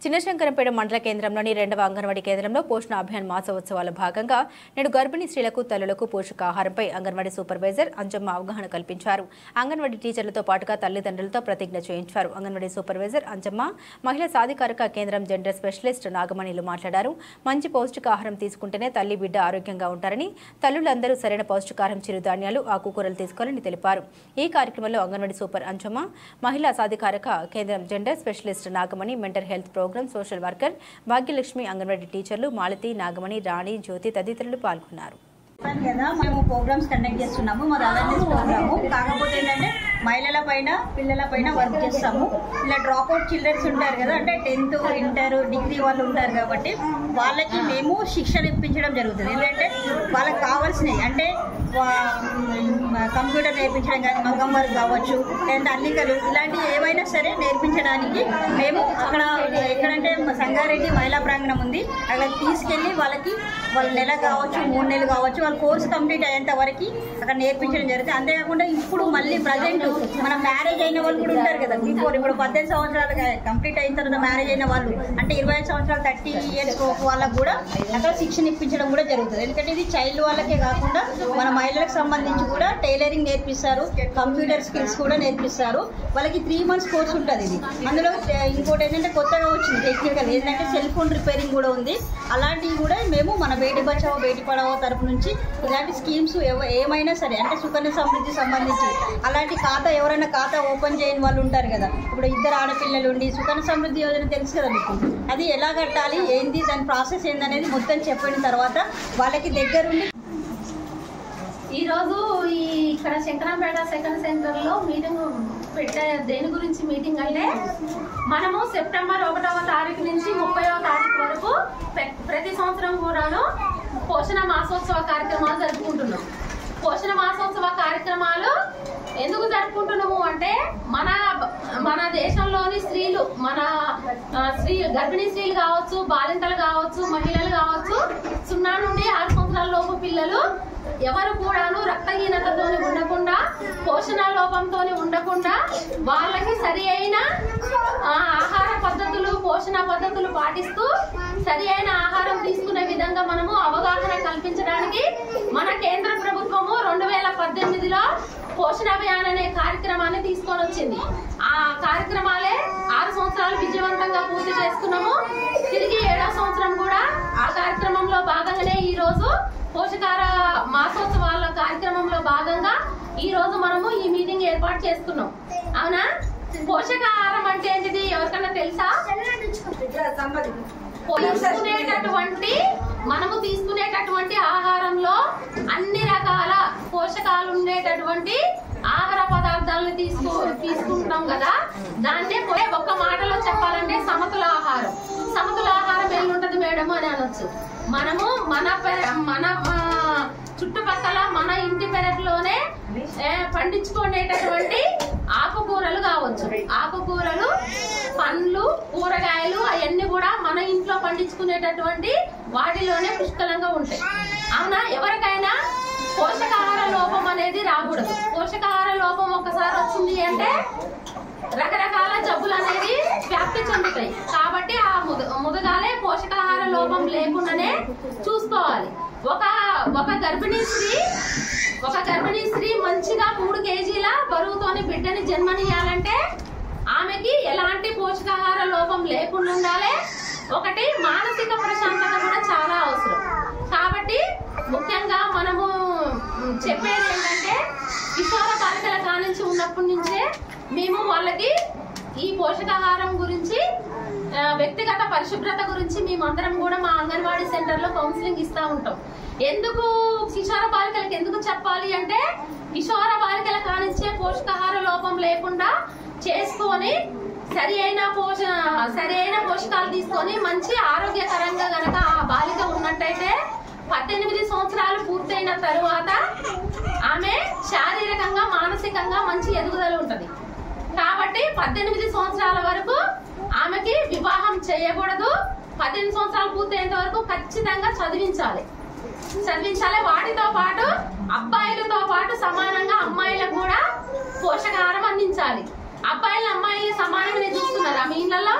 చిన్నశంకరంపేట మండల కేంద్రంలోని 2వ అంగన్వాడీ కేంద్రంలో పోషణ అభియాన్ మాసోత్సవాల భాగంగా నేడు గర్భిణీ స్త్రీలకు తల్లులకు పోషకాహారంపై అంగన్వాడీ సూపర్వైజర్ అంజమ్మ అవగాహన కల్పించారు. అంగన్వాడీ టీచర్లతో పాటుగా తల్లిదండ్రులతో ప్రతిజ్ఞ చేయించారు. అంగన్వాడీ సూపర్వైజర్ అంజమ్మ మహిళా సాధికారక కేంద్రం జెండర్ స్పెషలిస్ట్ నాగమణిలు మాట్లాడారు. మంచి పౌష్టికాహారం తీసుకుంటేనే తల్లి బిడ్డ ఆరోగ్యంగా ఉంటారని, తల్లులందరూ సరైన పౌష్టికాహారం చిరుధాన్యాలు ఆకుకూరలు తీసుకోవాలని తెలిపారు. ఈ కార్యక్రమంలో అంగన్వాడీ సూపర్ అంజమ్మ, మహిళా సాధికారక కేంద్రం gender specialist Nagamani, mental health program social worker Bhagyalakshmi, Anganwadi టీచర్లు మాలతి, నాగమణి, రాణి, జ్యోతి తదితరులు పాల్గొన్నారు. మేము ప్రోగ్రామ్స్ కండక్ట్ చేస్తున్నాము. మాది అవేర్నెస్ ప్రోగ్రాము. కాకపోతే ఏంటంటే మహిళల పైన పిల్లల పైన వర్క్ చేస్తాము. ఇలా డ్రాప్ అవుట్ చిల్డ్రన్స్ ఉంటారు కదా, అంటే 10th, ఇంటర్, డిగ్రీ వాళ్ళు ఉంటారు కాబట్టి వాళ్ళకి మేము శిక్షణ ఇప్పించడం జరుగుతుంది. ఏంటంటే వాళ్ళకి కావాల్సినవి అంటే కంప్యూటర్ నేర్పించడం కానీ, మగ్గం వర్క్ కావచ్చు, లేదంటే అల్లికలు, ఇలాంటివి ఏవైనా సరే నేర్పించడానికి మేము అక్కడ ఎక్కడంటే సంగారెడ్డి మహిళా ప్రాంగణం ఉంది, అక్కడ తీసుకెళ్లి వాళ్ళకి వాళ్ళ నెల కావచ్చు, 3 నెలలు కావచ్చు, వాళ్ళ కోర్స్ కంప్లీట్ అయ్యేంత వరకు అక్కడ నేర్పించడం జరుగుతుంది. అంతేకాకుండా ఇప్పుడు మళ్ళీ ప్రజెంట్ మన మ్యారేజ్ అయిన వాళ్ళు కూడా ఉంటారు కదా, ఇప్పుడు 18 సంవత్సరాలు కంప్లీట్ అయిన తర్వాత మ్యారేజ్ అయిన వాళ్ళు అంటే 25 సంవత్సరాలు 30 ఇయర్స్ వాళ్ళకు కూడా అక్కడ శిక్షణ ఇప్పించడం కూడా జరుగుతుంది. ఎందుకంటే ఇది చైల్డ్ వాళ్ళకే కాకుండా మన మహిళలకు సంబంధించి కూడా టైలరింగ్ నేర్పిస్తారు, కంప్యూటర్ స్కిల్స్ కూడా నేర్పిస్తారు. వాళ్ళకి 3 months కోర్స్ ఉంటుంది. ఇది అందులో ఇంకోటి ఏంటంటే కొత్తగా వచ్చింది టెక్నికల్, ఏంటంటే సెల్ ఫోన్ రిపేరింగ్ కూడా ఉంది. అలాంటివి కూడా మేము మన బేటీ బచావో బేటీ పడావో తరపు నుంచి ఇలాంటి స్కీమ్స్ ఏమైనా సరే అంటే సుకన్య సమృద్ధి సంబంధించి అలాంటి ఖాతా ఎవరైనా ఖాతా ఓపెన్ చేయని వాళ్ళు ఉంటారు కదా, ఇప్పుడు 2 ఆడపిల్లలు ఉండి సుకన్య సమృద్ధి యోజన తెలుసు కదా మీకు, అది ఎలా కట్టాలి ఏంది దాని ప్రాసెస్ ఏందనేది మొత్తం చెప్పిన తర్వాత వాళ్ళకి దగ్గరుండి ఈరోజు ఇక్కడ శంకరంపేట సెకండ్ సెంటర్లో మీటింగ్ పెట్టే దేని గురించి మీటింగ్ అంటే మనము సెప్టెంబర్ 1వ తారీఖు నుంచి 30వ తారీఖు వరకు ప్రతి సంవత్సరం కూడాను పోషణ మాసోత్సవ కార్యక్రమాలు జరుపుకుంటున్నాం. పోషణ మాసోత్సవ కార్యక్రమాలు ఎందుకు జరుపుకుంటున్నాము అంటే మన దేశంలోని స్త్రీలు, మన గర్భిణీ స్త్రీలు కావచ్చు, బాలింతలు కావచ్చు, మహిళలు కావచ్చు, 0 నుండి 6 సంవత్సరాల లోపు పిల్లలు ఎవరు కూడాను రక్తహీనతతో ఉండకుండా, పోషణ లోపంతో ఉండకుండా వాళ్ళకి సరి అయిన ఆహార పద్ధతులు, పోషణ పద్ధతులు పాటిస్తూ సరి అయిన ఆహారం తీసుకునే విధంగా మనము అవగాహన కల్పించడానికి మన కేంద్ర ప్రభుత్వము 2018లో పోషణ అభియాన్ అనే కార్యక్రమాన్ని తీసుకొని వచ్చింది. ఆ కార్యక్రమాలే 6 సంవత్సరాలు విజయవంతంగా పూర్తి చేసుకున్నాము. తిరిగి 7వ సంవత్సరం కూడా ఆ కార్యక్రమంలో భాగంగానే ఈ రోజు పోషకాహార మాసోత్సవాల కార్యక్రమంలో భాగంగా ఈ రోజు మనము ఈ మీటింగ్ ఏర్పాటు చేసుకున్నాం. అవునా? పోషకాహారం అంటే ఏంటిది ఎవరికన్నా తెలుసా? మనము తీసుకునేటటువంటి ఆహారంలో అన్ని రకాల పోషకాలు ఉండేటటువంటి ఆహార పదార్థాలను తీసుకుంటాం కదా, దాన్నే ఒక్క మాటలో చెప్పాలంటే సమతుల ఆహారం. సమతుల ఆహారం ఎలా ఉంటది మేడం అని అనొచ్చు. మనము మన చుట్టుపక్కల మన ఇంటి పెరట్లోనే పండించుకునేటటువంటి ఆకుకూరలు కావచ్చు, ఆకుకూరలు, పండ్లు, కూరగాయలు అవన్నీ కూడా మన ఇంట్లో పండించుకునేటటువంటి వాటిలోనే పుష్కలంగా ఉంటాయి. అవునా? ఎవరికైనా పోషకాహార లోపం అనేది రాకూడదు. పోషకాహార లోపం ఒకసారి వచ్చింది అంటే రకరకాల జబ్బులు అనేది వ్యాప్తి చెందుతాయి. కాబట్టి ఆ ముదగాలే పోషకాహార లోపం లేకుండానే చూసుకోవాలి. ఒక గర్భిణీ స్త్రీ మంచిగా 3 kgల బరువుతోని బిడ్డని జన్మనియాలంటే ఆమెకి ఎలాంటి పోషకాహార లోపం లేకుండా ఉండాలి. ఒకటి మానసిక ప్రశాంతత కూడా చాలా అవసరం. కాబట్టి ముఖ్యంగా మనము చెప్పేది ఏంటంటే కిషోర బాలికల కానించి ఉన్నప్పటి నుంచే మేము వాళ్ళకి ఈ పోషకాహారం గురించి, వ్యక్తిగత పరిశుభ్రత గురించి మేమందరం కూడా మా అంగన్వాడీ సెంటర్లో కౌన్సిలింగ్ ఇస్తూ ఉంటాం. ఎందుకు కిషోర బాలికలకు ఎందుకు చెప్పాలి అంటే కిషోర బాలికల కానించే పోషకాహార లోపం లేకుండా చేసుకొని సరి అయిన పోషకాలు తీసుకొని మంచి ఆరోగ్యకరంగా గనక ఆ బాలిక ఉన్నట్టయితే 18 సంవత్సరాలు పూర్తయిన తరువాత ఆమె శారీరకంగా, మానసికంగా మంచి ఎదుగుదల ఉంటది. కాబట్టి 18 సంవత్సరాల వరకు ఆమెకి వివాహం చేయకూడదు. 18 సంవత్సరాలు పూర్తయ్యేంత వరకు ఖచ్చితంగా చదివించాలి. వాటితో పాటు అబ్బాయిలతో పాటు సమానంగా అమ్మాయిలకు కూడా పోషకాహారం అందించాలి. అబ్బాయిలు అమ్మాయిలు సమానంగానే చూస్తున్నారా మీ ఇళ్ళల్లో?